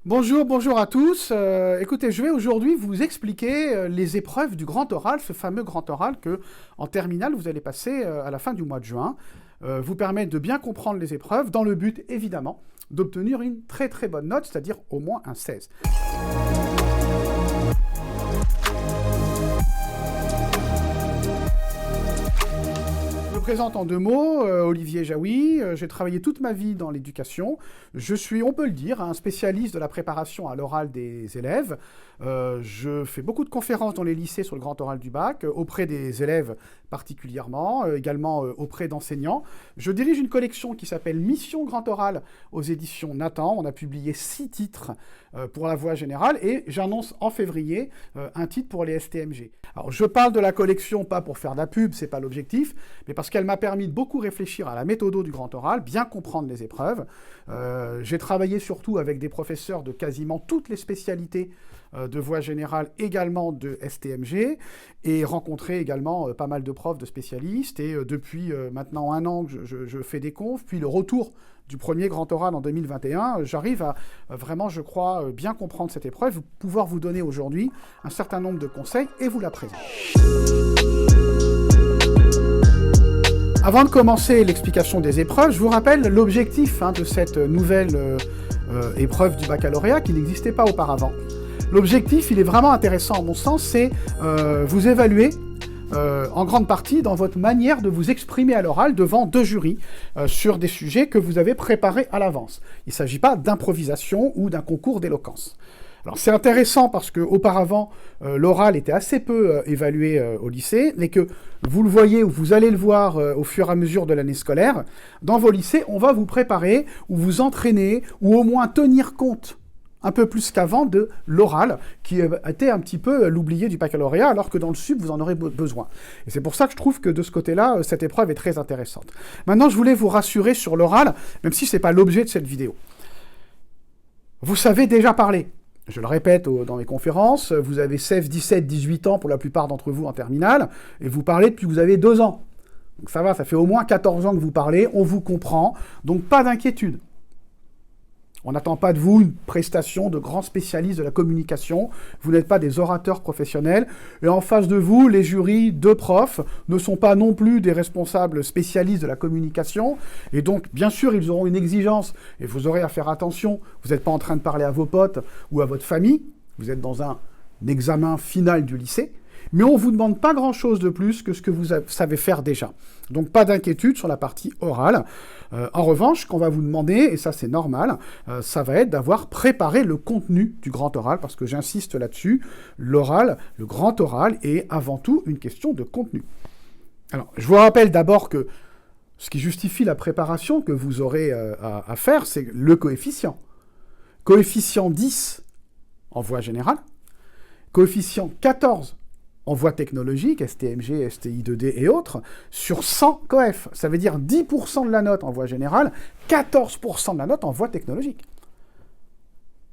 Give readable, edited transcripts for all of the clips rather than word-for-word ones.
Bonjour à tous. Écoutez, je vais aujourd'hui vous expliquer les épreuves du grand oral, ce fameux grand oral que, en terminale, vous allez passer à la fin du mois de juin. Vous permettre de bien comprendre les épreuves, dans le but, évidemment, d'obtenir une très bonne note, c'est-à-dire au moins un 16. Je me présente en deux mots, Olivier Jaoui, j'ai travaillé toute ma vie dans l'éducation, je suis, on peut le dire, un spécialiste de la préparation à l'oral des élèves, je fais beaucoup de conférences dans les lycées sur le grand oral du bac, auprès des élèves particulièrement, également auprès d'enseignants. Je dirige une collection qui s'appelle Mission Grand Oral aux éditions Nathan, on a publié 6 titres pour la voie générale, et j'annonce en février un titre pour les STMG. Alors je parle de la collection pas pour faire de la pub, c'est pas l'objectif, mais parce qu'elle m'a permis de beaucoup réfléchir à la méthode du grand oral, bien comprendre les épreuves. J'ai travaillé surtout avec des professeurs de quasiment toutes les spécialités de voie générale, également de STMG, et rencontré également pas mal de profs, de spécialistes, et depuis maintenant 1 an que je fais des confs, puis le retour du premier grand oral en 2021, j'arrive à vraiment, je crois, bien comprendre cette épreuve, pouvoir vous donner aujourd'hui un certain nombre de conseils et vous la présenter. Avant de commencer l'explication des épreuves, je vous rappelle l'objectif de cette nouvelle épreuve du baccalauréat qui n'existait pas auparavant. L'objectif, il est vraiment intéressant à mon sens, c'est vous évaluer en grande partie dans votre manière de vous exprimer à l'oral devant 2 jurys sur des sujets que vous avez préparés à l'avance. Il ne s'agit pas d'improvisation ou d'un concours d'éloquence. Alors c'est intéressant parce qu'auparavant, l'oral était assez peu évalué au lycée, mais que vous le voyez ou vous allez le voir au fur et à mesure de l'année scolaire, dans vos lycées, on va vous préparer ou vous entraîner ou au moins tenir compte un peu plus qu'avant de l'oral, qui était un petit peu l'oublié du baccalauréat, alors que dans le sup, vous en aurez besoin. Et c'est pour ça que je trouve que de ce côté-là, cette épreuve est très intéressante. Maintenant, je voulais vous rassurer sur l'oral, même si ce n'est pas l'objet de cette vidéo. Vous savez déjà parler. Je le répète dans mes conférences, vous avez 16, 17, 18 ans pour la plupart d'entre vous en terminale, et vous parlez depuis que vous avez 2 ans. Donc ça va, ça fait au moins 14 ans que vous parlez, on vous comprend, donc pas d'inquiétude. On n'attend pas de vous une prestation de grands spécialistes de la communication. Vous n'êtes pas des orateurs professionnels. Et en face de vous, les jurys de profs ne sont pas non plus des responsables spécialistes de la communication. Et donc, bien sûr, ils auront une exigence. Et vous aurez à faire attention. Vous n'êtes pas en train de parler à vos potes ou à votre famille. Vous êtes dans un examen final du lycée. Mais on ne vous demande pas grand-chose de plus que ce que vous savez faire déjà. Donc pas d'inquiétude sur la partie orale. En revanche, ce qu'on va vous demander, et ça c'est normal, ça va être d'avoir préparé le contenu du grand oral, parce que j'insiste là-dessus, l'oral, le grand oral est avant tout une question de contenu. Alors, je vous rappelle d'abord que ce qui justifie la préparation que vous aurez à faire, c'est le coefficient. Coefficient 10 en voie générale, coefficient 14 en voie technologique, STMG, STI 2D et autres, sur 100 coef. Ça veut dire 10% de la note en voie générale, 14% de la note en voie technologique.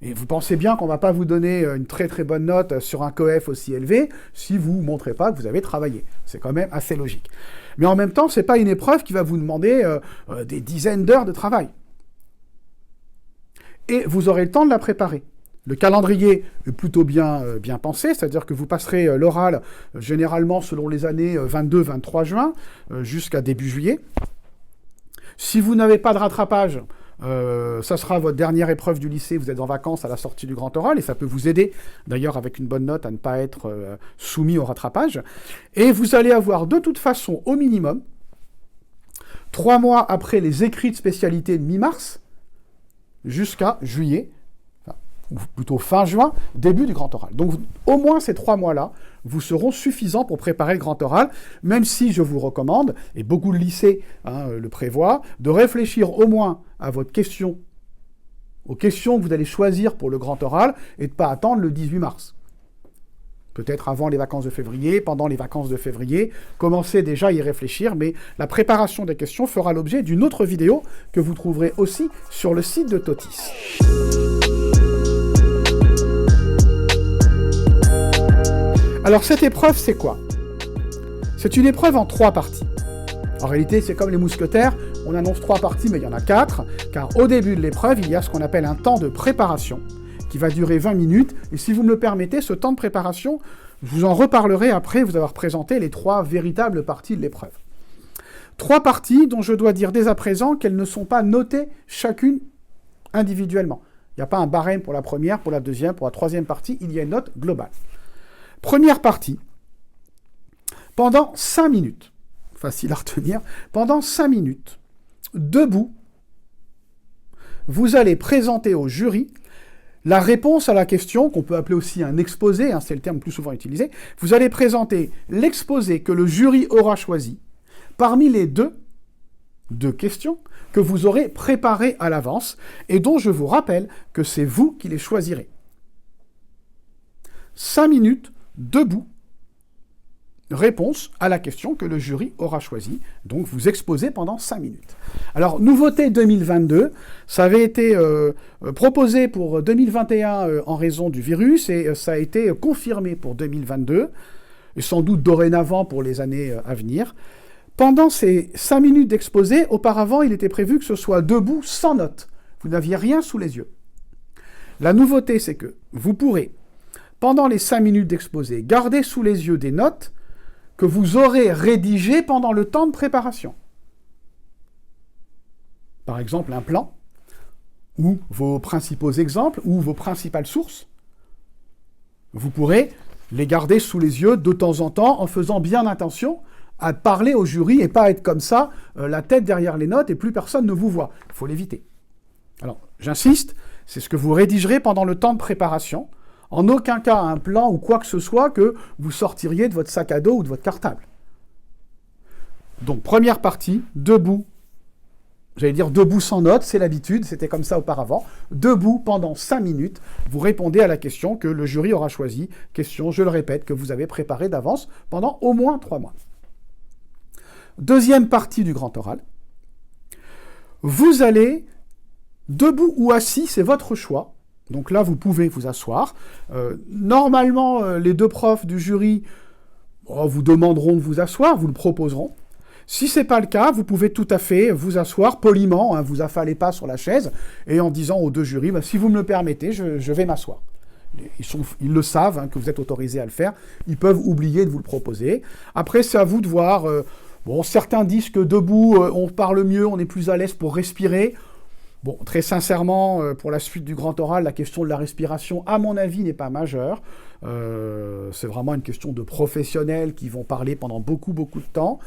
Et vous pensez bien qu'on ne va pas vous donner une très bonne note sur un coef aussi élevé si vous ne montrez pas que vous avez travaillé. C'est quand même assez logique. Mais en même temps, ce n'est pas une épreuve qui va vous demander des dizaines d'heures de travail. Et vous aurez le temps de la préparer. Le calendrier est plutôt bien pensé, c'est-à-dire que vous passerez l'oral généralement selon les années 22-23 juin jusqu'à début juillet. Si vous n'avez pas de rattrapage, ça sera votre dernière épreuve du lycée, vous êtes en vacances à la sortie du grand oral, et ça peut vous aider, d'ailleurs avec une bonne note, à ne pas être soumis au rattrapage. Et vous allez avoir de toute façon, au minimum, 3 mois après les écrits de spécialité de mi-mars, jusqu'à juillet, ou plutôt fin juin, début du grand oral. Donc au moins ces 3 mois-là vous seront suffisants pour préparer le grand oral, même si je vous recommande, et beaucoup de lycées le prévoient, de réfléchir au moins à votre question, aux questions que vous allez choisir pour le grand oral, et de ne pas attendre le 18 mars. Peut-être avant les vacances de février, pendant les vacances de février, commencez déjà à y réfléchir, mais la préparation des questions fera l'objet d'une autre vidéo que vous trouverez aussi sur le site de Totis. Alors cette épreuve, c'est quoi? C'est une épreuve en 3 parties. En réalité, c'est comme les mousquetaires, on annonce 3 parties, mais il y en a 4, car au début de l'épreuve, il y a ce qu'on appelle un temps de préparation, qui va durer 20 minutes. Et si vous me le permettez, ce temps de préparation, je vous en reparlerai après vous avoir présenté les 3 véritables parties de l'épreuve. 3 parties dont je dois dire dès à présent qu'elles ne sont pas notées chacune individuellement. Il n'y a pas un barème pour la première, pour la deuxième, pour la troisième partie, il y a une note globale. Première partie, pendant 5 minutes, facile à retenir, pendant 5 minutes, debout, vous allez présenter au jury la réponse à la question, qu'on peut appeler aussi un exposé, c'est le terme le plus souvent utilisé. Vous allez présenter l'exposé que le jury aura choisi parmi les deux questions que vous aurez préparées à l'avance et dont je vous rappelle que c'est vous qui les choisirez. 5 minutes, debout, réponse à la question que le jury aura choisie. Donc, vous exposez pendant 5 minutes. Alors, nouveauté 2022, ça avait été proposé pour 2021 en raison du virus et ça a été confirmé pour 2022 et sans doute dorénavant pour les années à venir. Pendant ces 5 minutes d'exposé, auparavant, il était prévu que ce soit debout sans notes. Vous n'aviez rien sous les yeux. La nouveauté, c'est que vous pourrez, pendant les 5 minutes d'exposé, garder sous les yeux des notes que vous aurez rédigées pendant le temps de préparation. Par exemple, un plan, ou vos principaux exemples, ou vos principales sources. Vous pourrez les garder sous les yeux de temps en temps en faisant bien attention à parler au jury et pas être comme ça, la tête derrière les notes et plus personne ne vous voit. Il faut l'éviter. Alors, j'insiste, c'est ce que vous rédigerez pendant le temps de préparation. En aucun cas un plan ou quoi que ce soit que vous sortiriez de votre sac à dos ou de votre cartable. Donc, première partie, debout. J'allais dire debout sans notes, c'est l'habitude, c'était comme ça auparavant. Debout pendant 5 minutes, vous répondez à la question que le jury aura choisie. Question, je le répète, que vous avez préparée d'avance pendant au moins 3 mois. Deuxième partie du grand oral. Vous allez, debout ou assis, c'est votre choix. Donc là, vous pouvez vous asseoir. Normalement, les 2 profs du jury vous demanderont de vous asseoir, vous le proposeront. Si ce n'est pas le cas, vous pouvez tout à fait vous asseoir poliment, vous affalez pas sur la chaise, et en disant aux 2 jurys, si vous me le permettez, je vais m'asseoir. Ils le savent, que vous êtes autorisé à le faire. Ils peuvent oublier de vous le proposer. Après, c'est à vous de voir. Certains disent que debout, on parle mieux, on est plus à l'aise pour respirer. Bon, très sincèrement, pour la suite du grand oral, la question de la respiration, à mon avis, n'est pas majeure. C'est vraiment une question de professionnels qui vont parler pendant beaucoup de temps.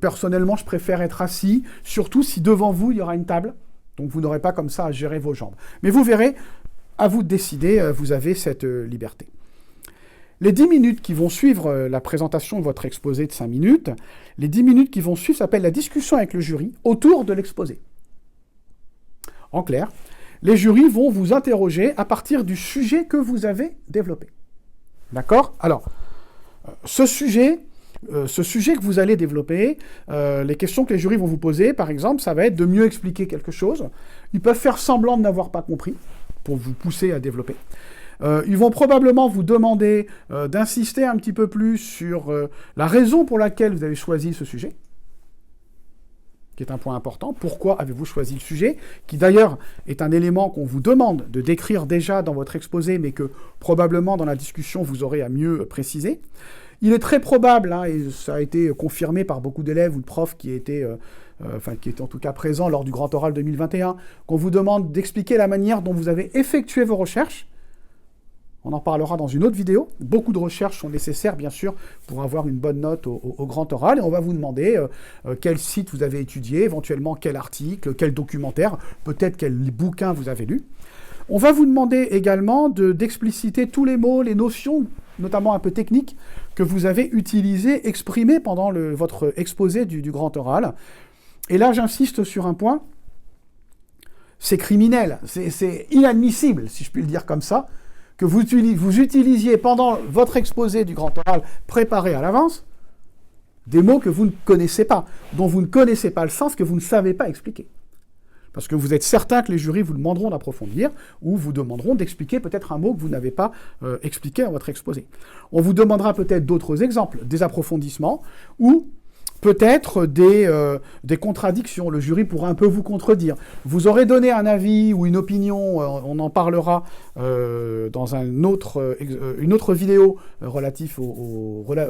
Personnellement, je préfère être assis, surtout si devant vous, il y aura une table. Donc, vous n'aurez pas comme ça à gérer vos jambes. Mais vous verrez, à vous de décider, vous avez cette liberté. Les 10 minutes qui vont suivre la présentation de votre exposé de 5 minutes, les 10 minutes qui vont suivre s'appellent la discussion avec le jury autour de l'exposé. En clair, les jurys vont vous interroger à partir du sujet que vous avez développé. D'accord ? Alors, ce sujet que vous allez développer, les questions que les jurys vont vous poser, par exemple, ça va être de mieux expliquer quelque chose. Ils peuvent faire semblant de n'avoir pas compris pour vous pousser à développer. Ils vont probablement vous demander d'insister un petit peu plus sur la raison pour laquelle vous avez choisi ce sujet, qui est un point important. Pourquoi avez-vous choisi le sujet, qui d'ailleurs est un élément qu'on vous demande de décrire déjà dans votre exposé, mais que probablement dans la discussion vous aurez à mieux préciser. Il est très probable, et ça a été confirmé par beaucoup d'élèves ou de profs qui étaient en tout cas présents lors du Grand Oral 2021, qu'on vous demande d'expliquer la manière dont vous avez effectué vos recherches. On en parlera dans une autre vidéo. Beaucoup de recherches sont nécessaires, bien sûr, pour avoir une bonne note au Grand Oral. Et on va vous demander quel site vous avez étudié, éventuellement quel article, quel documentaire, peut-être quel bouquin vous avez lu. On va vous demander également d'expliciter tous les mots, les notions, notamment un peu techniques, que vous avez utilisés, exprimés pendant votre exposé du Grand Oral. Et là, j'insiste sur un point. C'est criminel, c'est inadmissible, si je puis le dire comme ça, que vous utilisiez pendant votre exposé du Grand Oral préparé à l'avance, des mots que vous ne connaissez pas, dont vous ne connaissez pas le sens, que vous ne savez pas expliquer. Parce que vous êtes certain que les jurys vous demanderont d'approfondir, ou vous demanderont d'expliquer peut-être un mot que vous n'avez pas expliqué dans votre exposé. On vous demandera peut-être d'autres exemples, des approfondissements, ou peut-être des contradictions. Le jury pourra un peu vous contredire. Vous aurez donné un avis ou une opinion, on en parlera dans une autre vidéo relative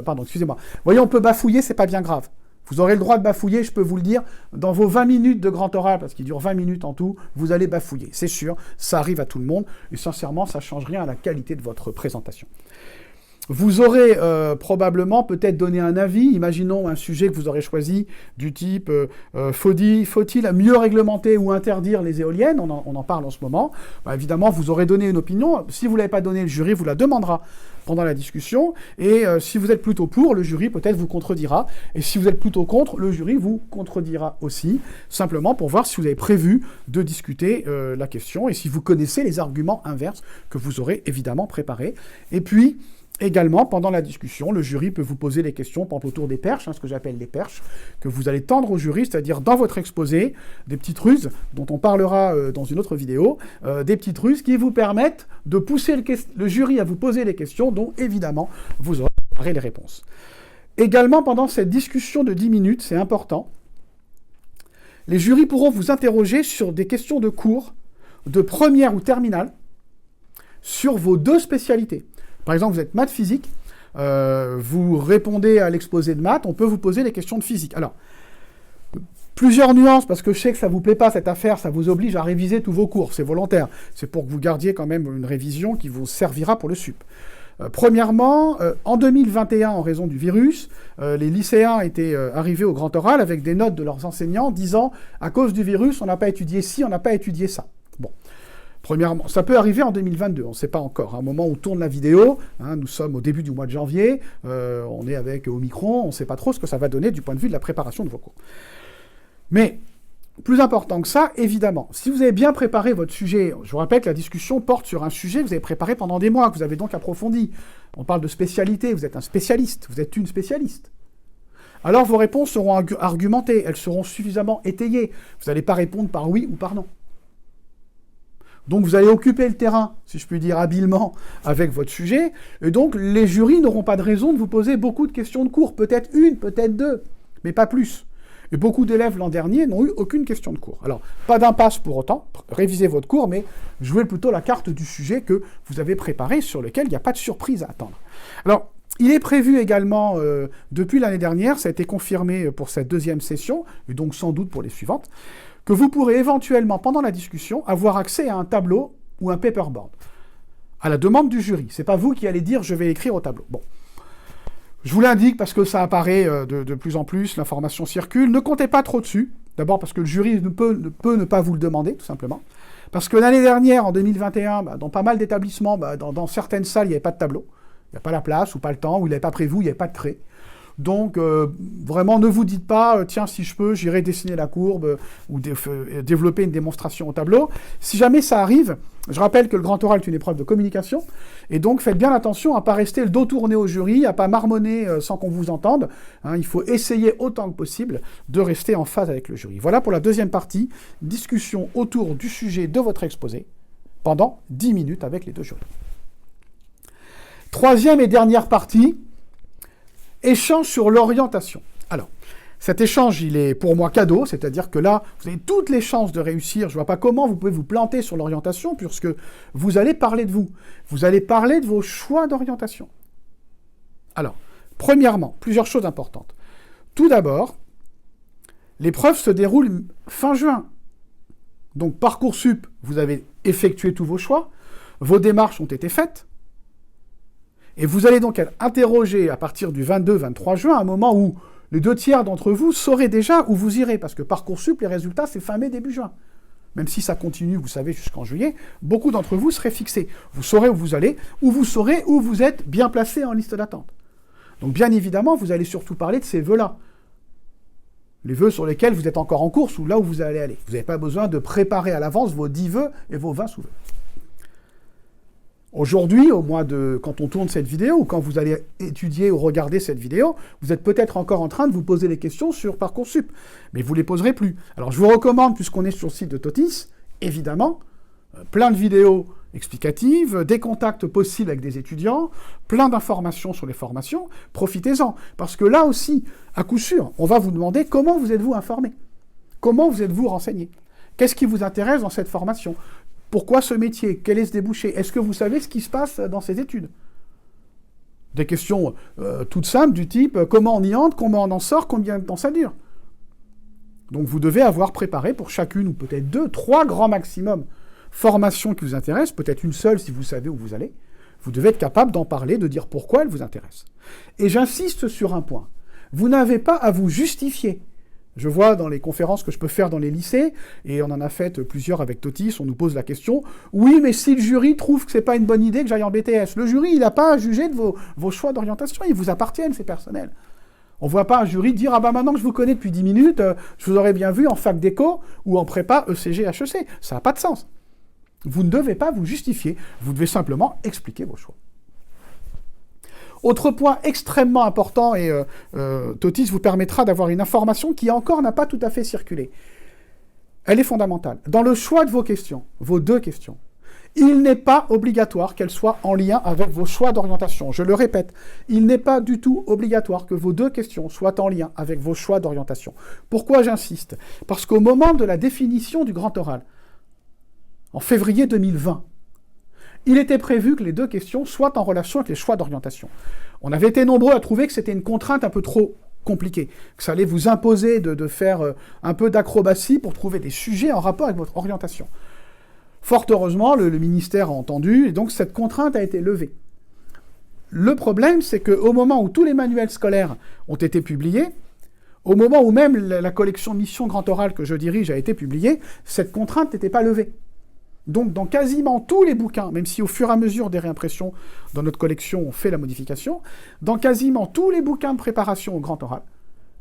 pardon, excusez-moi. Vous voyez, on peut bafouiller, c'est pas bien grave. Vous aurez le droit de bafouiller, je peux vous le dire, dans vos 20 minutes de grand oral, parce qu'il dure 20 minutes en tout, vous allez bafouiller. C'est sûr, ça arrive à tout le monde, et sincèrement, ça ne change rien à la qualité de votre présentation. Vous aurez probablement peut-être donné un avis, imaginons un sujet que vous aurez choisi du type faut-il mieux réglementer ou interdire les éoliennes, on en parle en ce moment. Bah, évidemment, vous aurez donné une opinion, si vous ne l'avez pas donnée, le jury vous la demandera pendant la discussion, et si vous êtes plutôt pour, le jury peut-être vous contredira, et si vous êtes plutôt contre, le jury vous contredira aussi, simplement pour voir si vous avez prévu de discuter la question, et si vous connaissez les arguments inverses que vous aurez évidemment préparés. Et puis, également, pendant la discussion, le jury peut vous poser des questions, par exemple autour des perches, ce que j'appelle les perches, que vous allez tendre au jury, c'est-à-dire dans votre exposé, des petites ruses, dont on parlera dans une autre vidéo, des petites ruses qui vous permettent de pousser le jury à vous poser les questions, dont évidemment vous aurez préparé les réponses. Également, pendant cette discussion de 10 minutes, c'est important, les jurys pourront vous interroger sur des questions de cours, de première ou terminale, sur vos deux spécialités. Par exemple, vous êtes maths physique, vous répondez à l'exposé de maths, on peut vous poser des questions de physique. Alors, plusieurs nuances, parce que je sais que ça ne vous plaît pas cette affaire, ça vous oblige à réviser tous vos cours, c'est volontaire. C'est pour que vous gardiez quand même une révision qui vous servira pour le sup. Premièrement, en 2021, en raison du virus, les lycéens étaient arrivés au grand oral avec des notes de leurs enseignants disant « à cause du virus, on n'a pas étudié ci, on n'a pas étudié ça ». Bon. Premièrement, ça peut arriver en 2022, on ne sait pas encore. À un moment où tourne la vidéo, nous sommes au début du mois de janvier, on est avec Omicron, on ne sait pas trop ce que ça va donner du point de vue de la préparation de vos cours. Mais, plus important que ça, évidemment, si vous avez bien préparé votre sujet, je vous rappelle que la discussion porte sur un sujet que vous avez préparé pendant des mois, que vous avez donc approfondi. On parle de spécialité, vous êtes un spécialiste, vous êtes une spécialiste. Alors vos réponses seront argumentées, elles seront suffisamment étayées. Vous n'allez pas répondre par oui ou par non. Donc vous allez occuper le terrain, si je puis dire habilement, avec votre sujet, et donc les jurys n'auront pas de raison de vous poser beaucoup de questions de cours, peut-être une, peut-être deux, mais pas plus. Et beaucoup d'élèves l'an dernier n'ont eu aucune question de cours. Alors, pas d'impasse pour autant, révisez votre cours, mais jouez plutôt la carte du sujet que vous avez préparé, sur lequel il n'y a pas de surprise à attendre. Alors, il est prévu également, depuis l'année dernière, ça a été confirmé pour cette deuxième session, et donc sans doute pour les suivantes, que vous pourrez éventuellement, pendant la discussion, avoir accès à un tableau ou un paperboard, à la demande du jury. C'est pas vous qui allez dire « je vais écrire au tableau ». Bon. Je vous l'indique parce que ça apparaît de plus en plus, l'information circule. Ne comptez pas trop dessus. D'abord parce que le jury ne peut ne pas vous le demander, tout simplement. Parce que l'année dernière, en 2021, dans pas mal d'établissements, dans certaines salles, il n'y avait pas de tableau. Il n'y a pas la place, ou pas le temps, ou il n'avait pas prévu, il n'y avait pas de craie. Donc, vraiment, ne vous dites pas, tiens, si je peux, j'irai dessiner la courbe ou développer une démonstration au tableau. Si jamais ça arrive, je rappelle que le grand oral est une épreuve de communication, et donc faites bien attention à ne pas rester le dos tourné au jury, à ne pas marmonner sans qu'on vous entende. Il faut essayer autant que possible de rester en phase avec le jury. Voilà pour la deuxième partie, discussion autour du sujet de votre exposé, pendant 10 minutes avec les deux jurys. Troisième et dernière partie, échange sur l'orientation. Alors, cet échange, il est pour moi cadeau, c'est-à-dire que là, vous avez toutes les chances de réussir. Je ne vois pas comment vous pouvez vous planter sur l'orientation, puisque vous allez parler de vous. Vous allez parler de vos choix d'orientation. Alors, premièrement, plusieurs choses importantes. Tout d'abord, l'épreuve se déroule fin juin. Donc, Parcoursup, vous avez effectué tous vos choix, vos démarches ont été faites, et vous allez donc être interrogé à partir du 22-23 juin, à un moment où les 2/3 d'entre vous saurez déjà où vous irez, parce que Parcoursup, les résultats, c'est fin mai, début juin. Même si ça continue, vous savez, jusqu'en juillet, beaucoup d'entre vous seraient fixés. Vous saurez où vous allez, ou vous saurez où vous êtes bien placé en liste d'attente. Donc bien évidemment, vous allez surtout parler de ces vœux-là. Les vœux sur lesquels vous êtes encore en course, ou là où vous allez aller. Vous n'avez pas besoin de préparer à l'avance vos 10 vœux et vos 20 sous-vœux. Aujourd'hui, quand on tourne cette vidéo, ou quand vous allez étudier ou regarder cette vidéo, vous êtes peut-être encore en train de vous poser des questions sur Parcoursup, mais vous ne les poserez plus. Alors je vous recommande, puisqu'on est sur le site de Totis, évidemment, plein de vidéos explicative, des contacts possibles avec des étudiants, plein d'informations sur les formations, profitez-en. Parce que là aussi, à coup sûr, on va vous demander comment vous êtes-vous informé, comment vous êtes-vous renseigné, qu'est-ce qui vous intéresse dans cette formation, pourquoi ce métier, quel est ce débouché, est-ce que vous savez ce qui se passe dans ces études? Des questions toutes simples du type comment on y entre, comment on en sort, combien de temps ça dure. Donc vous devez avoir préparé pour chacune, ou peut-être 2, 3 grands maximum, formations qui vous intéressent, peut-être une seule si vous savez où vous allez. Vous devez être capable d'en parler, de dire pourquoi elle vous intéresse. Et j'insiste sur un point. Vous n'avez pas à vous justifier. Je vois dans les conférences que je peux faire dans les lycées, et on en a fait plusieurs avec Totis, on nous pose la question, oui, mais si le jury trouve que c'est pas une bonne idée que j'aille en BTS, le jury, il n'a pas à juger de vos choix d'orientation, ils vous appartiennent, c'est personnel. On ne voit pas un jury dire « Ah bah maintenant que je vous connais depuis 10 minutes, je vous aurais bien vu en fac d'éco ou en prépa ECG, HEC. » Ça n'a pas de sens. Vous ne devez pas vous justifier, vous devez simplement expliquer vos choix. Autre point extrêmement important, et Totis vous permettra d'avoir une information qui encore n'a pas tout à fait circulé. Elle est fondamentale. Dans le choix de vos questions, vos 2 questions, il n'est pas obligatoire qu'elles soient en lien avec vos choix d'orientation. Je le répète, il n'est pas du tout obligatoire que vos 2 questions soient en lien avec vos choix d'orientation. Pourquoi j'insiste? Parce qu'au moment de la définition du grand oral, en février 2020, il était prévu que les 2 questions soient en relation avec les choix d'orientation. On avait été nombreux à trouver que c'était une contrainte un peu trop compliquée, que ça allait vous imposer de faire un peu d'acrobatie pour trouver des sujets en rapport avec votre orientation. Fort heureusement, le ministère a entendu, et donc cette contrainte a été levée. Le problème, c'est qu'au moment où tous les manuels scolaires ont été publiés, au moment où même la collection Mission Grand Oral que je dirige a été publiée, cette contrainte n'était pas levée. Donc dans quasiment tous les bouquins, même si au fur et à mesure des réimpressions dans notre collection on fait la modification, dans quasiment tous les bouquins de préparation au grand oral,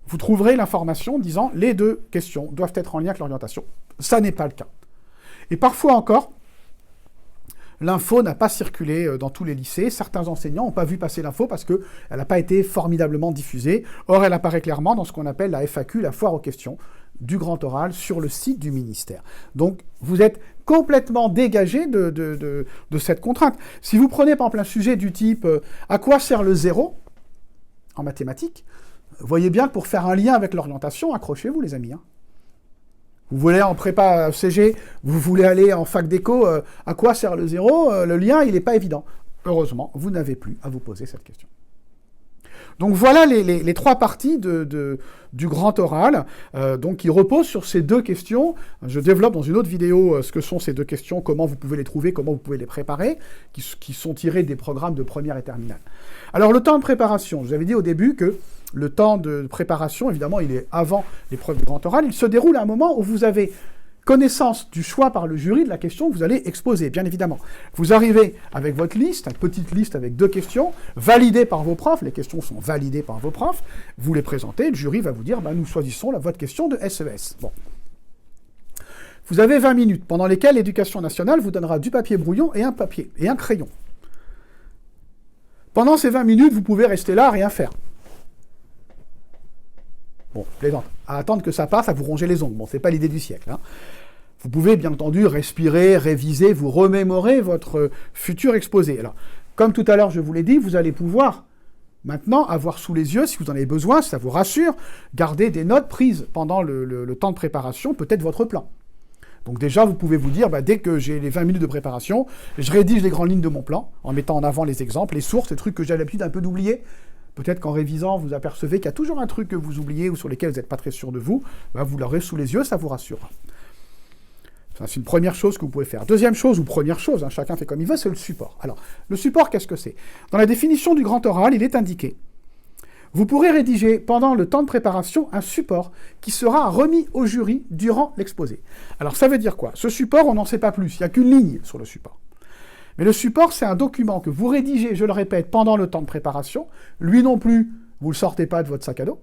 vous trouverez l'information disant « les 2 questions doivent être en lien avec l'orientation ». Ça n'est pas le cas. Et parfois encore, l'info n'a pas circulé dans tous les lycées. Certains enseignants n'ont pas vu passer l'info parce qu'elle n'a pas été formidablement diffusée. Or, elle apparaît clairement dans ce qu'on appelle la FAQ, la foire aux questions, du grand oral sur le site du ministère. Donc, vous êtes complètement dégagé de cette contrainte. Si vous prenez par exemple un sujet du type « à quoi sert le zéro ?» en mathématiques, voyez bien que pour faire un lien avec l'orientation, accrochez-vous les amis. Vous voulez en prépa CG, vous voulez aller en fac d'éco, à quoi sert le zéro? Le lien, il n'est pas évident. Heureusement, vous n'avez plus à vous poser cette question. Donc voilà les 3 parties du grand oral, donc qui reposent sur ces 2 questions. Je développe dans une autre vidéo ce que sont ces 2 questions, comment vous pouvez les trouver, comment vous pouvez les préparer, qui sont tirées des programmes de première et terminale. Alors le temps de préparation, je vous avais dit au début que le temps de préparation, évidemment, il est avant l'épreuve du grand oral. Il se déroule à un moment où vous avez connaissance du choix par le jury de la question que vous allez exposer, bien évidemment. Vous arrivez avec votre liste, une petite liste avec 2 questions, validées par vos profs, les questions sont validées par vos profs, vous les présentez, le jury va vous dire « nous choisissons votre question de SES ». Bon. Vous avez 20 minutes, pendant lesquelles l'Éducation nationale vous donnera du papier brouillon et un papier, et un crayon. Pendant ces 20 minutes, vous pouvez rester là à rien faire. Bon, plaisante. À attendre que ça passe, à vous ronger les ongles. Bon, c'est pas l'idée du siècle. Vous pouvez, bien entendu, respirer, réviser, vous remémorer votre futur exposé. Alors, comme tout à l'heure, je vous l'ai dit, vous allez pouvoir, maintenant, avoir sous les yeux, si vous en avez besoin, si ça vous rassure, garder des notes prises pendant le temps de préparation, peut-être votre plan. Donc déjà, vous pouvez vous dire, dès que j'ai les 20 minutes de préparation, je rédige les grandes lignes de mon plan, en mettant en avant les exemples, les sources, les trucs que j'ai l'habitude un peu d'oublier. Peut-être qu'en révisant, vous apercevez qu'il y a toujours un truc que vous oubliez ou sur lequel vous n'êtes pas très sûr de vous. Vous l'aurez sous les yeux, ça vous rassurera. Ça, c'est une première chose que vous pouvez faire. Deuxième chose, ou première chose, chacun fait comme il veut, c'est le support. Alors, le support, qu'est-ce que c'est? Dans la définition du grand oral, il est indiqué. Vous pourrez rédiger pendant le temps de préparation un support qui sera remis au jury durant l'exposé. Alors, ça veut dire quoi? Ce support, on n'en sait pas plus. Il n'y a qu'une ligne sur le support. Mais le support, c'est un document que vous rédigez, je le répète, pendant le temps de préparation. Lui non plus, vous ne le sortez pas de votre sac à dos.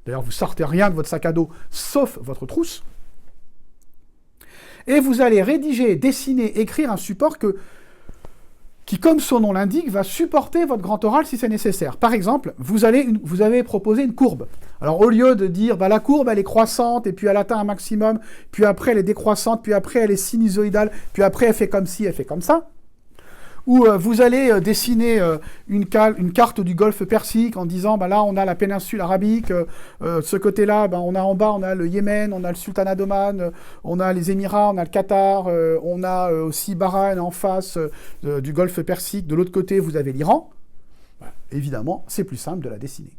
D'ailleurs, vous ne sortez rien de votre sac à dos, sauf votre trousse. Et vous allez rédiger, dessiner, écrire un support qui, comme son nom l'indique, va supporter votre grand oral si c'est nécessaire. Par exemple, vous avez proposé une courbe. Alors, au lieu de dire, la courbe, elle est croissante, et puis elle atteint un maximum, puis après, elle est décroissante, puis après, elle est sinusoïdale, puis après, elle fait comme ci, elle fait comme ça, où vous allez dessiner une carte du golfe Persique en disant, bah là, on a la péninsule arabique, ce côté-là, bah, on a en bas, on a le Yémen, on a le Sultanat d'Oman, on a les Émirats, on a le Qatar, on a aussi Bahreïn en face du golfe Persique. De l'autre côté, vous avez l'Iran. Bah, évidemment, c'est plus simple de la dessiner.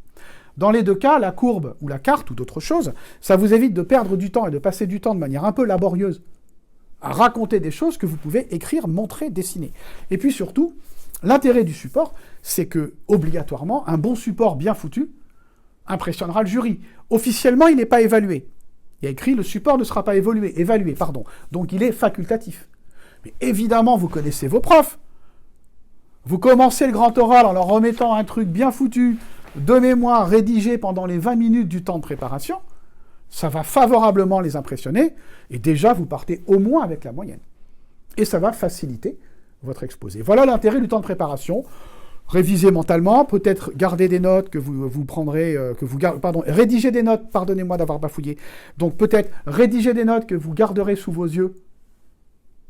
Dans les deux cas, la courbe ou la carte ou d'autres choses, ça vous évite de perdre du temps et de passer du temps de manière un peu laborieuse à raconter des choses que vous pouvez écrire, montrer, dessiner. Et puis surtout, l'intérêt du support, c'est que, obligatoirement, un bon support bien foutu impressionnera le jury. Officiellement, il n'est pas évalué. Il y a écrit « le support ne sera pas évalué ». Donc il est facultatif. Mais évidemment, vous connaissez vos profs. Vous commencez le grand oral en leur remettant un truc bien foutu, de mémoire, rédigé pendant les 20 minutes du temps de préparation, ça va favorablement les impressionner, et déjà, vous partez au moins avec la moyenne. Et ça va faciliter votre exposé. Voilà l'intérêt du temps de préparation. Réviser mentalement, peut-être garder des notes que vous prendrez, rédiger des notes, pardonnez-moi d'avoir bafouillé, donc peut-être rédiger des notes que vous garderez sous vos yeux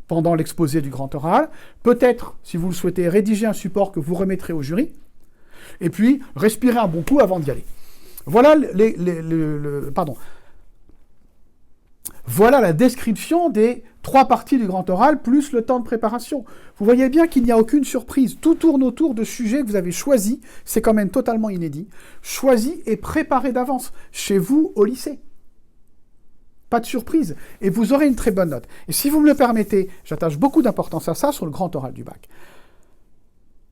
pendant l'exposé du grand oral, peut-être, si vous le souhaitez, rédiger un support que vous remettrez au jury, et puis respirer un bon coup avant d'y aller. Voilà Voilà la description des 3 parties du grand oral, plus le temps de préparation. Vous voyez bien qu'il n'y a aucune surprise. Tout tourne autour de sujets que vous avez choisis, c'est quand même totalement inédit, choisis et préparés d'avance, chez vous, au lycée. Pas de surprise. Et vous aurez une très bonne note. Et si vous me le permettez, j'attache beaucoup d'importance à ça sur le grand oral du bac.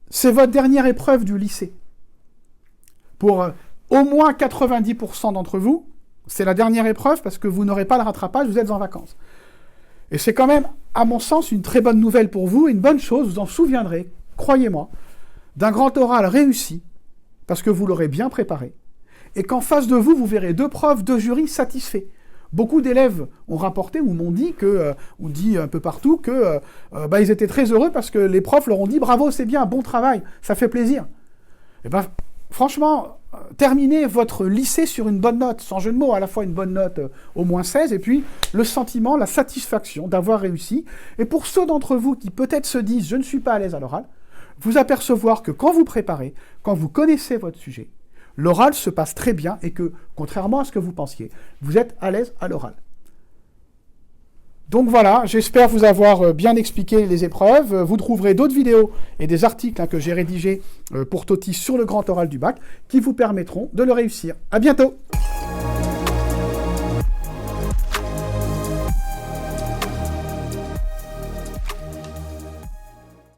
C'est votre dernière épreuve du lycée. Pour au moins 90% d'entre vous, c'est la dernière épreuve parce que vous n'aurez pas le rattrapage, vous êtes en vacances. Et c'est quand même, à mon sens, une très bonne nouvelle pour vous, une bonne chose, vous en souviendrez, croyez-moi, d'un grand oral réussi, parce que vous l'aurez bien préparé, et qu'en face de vous, vous verrez 2 profs, 2 jurys satisfaits. Beaucoup d'élèves ont rapporté ou m'ont dit ou dit un peu partout que ils étaient très heureux parce que les profs leur ont dit « Bravo, c'est bien, bon travail, ça fait plaisir ». Et franchement, terminez votre lycée sur une bonne note, sans jeu de mots, à la fois une bonne note, au moins 16, et puis le sentiment, la satisfaction d'avoir réussi. Et pour ceux d'entre vous qui peut-être se disent « Je ne suis pas à l'aise à l'oral », vous apercevoir que quand vous préparez, quand vous connaissez votre sujet, l'oral se passe très bien et que, contrairement à ce que vous pensiez, vous êtes à l'aise à l'oral. Donc voilà, j'espère vous avoir bien expliqué les épreuves. Vous trouverez d'autres vidéos et des articles que j'ai rédigés pour TOTIS sur le grand oral du bac qui vous permettront de le réussir. À bientôt!